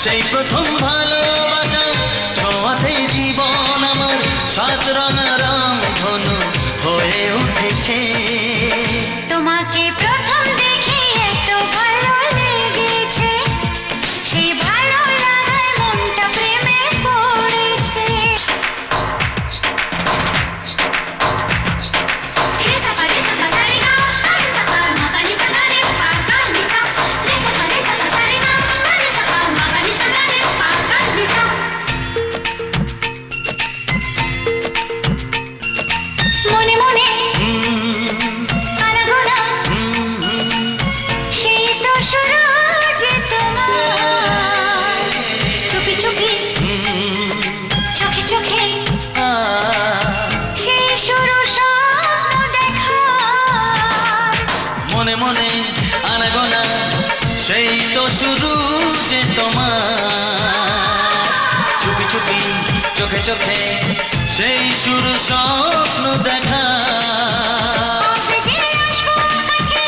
সেই প্রথম ভালোবাসা ছোঁয়াতে জীবন আমার সাত রঙা রং ধনু হয়ে উঠেছে। তোমাকে প্রথম দেখে এত ভালো লেগেছে, সেই ভালো লাগায় মনটা প্রেমে পড়েছে। মনে মনে আনাগোনা, সেই তো শুরু যে তোমার, চুপি চুপি চোখে চোখে, সেই শুরু স্বপ্ন দেখার। মনে মনে আনাগোনা, সেই তো শুরু যে তোমার, চুপি চুপি চোখে চোখে, সেই শুরু স্বপ্ন দেখা। কবে যে আসবো কাছে,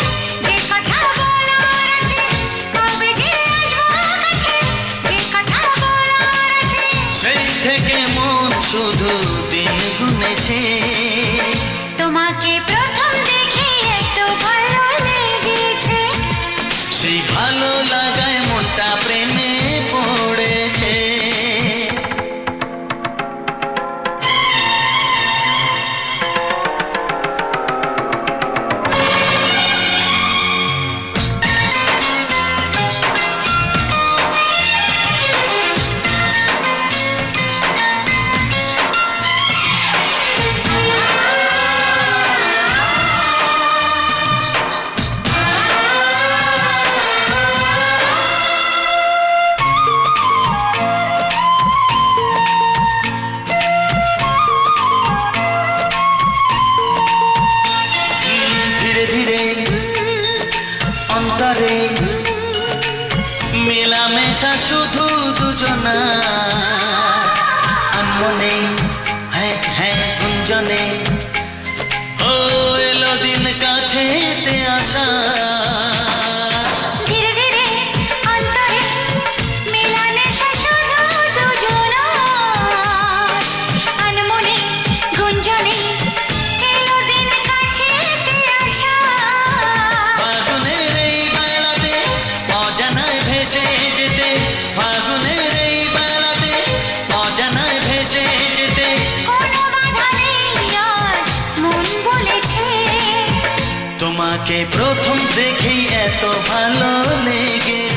যে কথা বলার আছে, কবে যে আসবো কাছে, যে কথা বলার আছে। সেই থেকে মন শুধু দিন গুনেছে। তোমাকে প্রথম দেখে এত ভালো লেগেছে, সেই ভালো লাগায় মনটা প্রেমে পড়েছে। ধীরে ধীরে অন্তরে মেলামেশা শুধু দুজনা, আনমনে হ্যাঁ হ্যাঁ গুঞ্জনে, ও এলো দিন কাছেতে আসা। ধীরে ধীরে অন্তরে মেলামেশা শুধু দুজনার, আনমনে গুঞ্জনে, এলো দিন কাছেতে আসা। ফাগুনের এই বেলাতে অজানায় ভেসে যেতে, ফাগুনের এই বেলাতে অজানায় ভেসে যেতে, কোনো বাধা নেই আজ মন বলেছে। তোমাকে প্রথম দেখেই এত ভালো লেগেছে।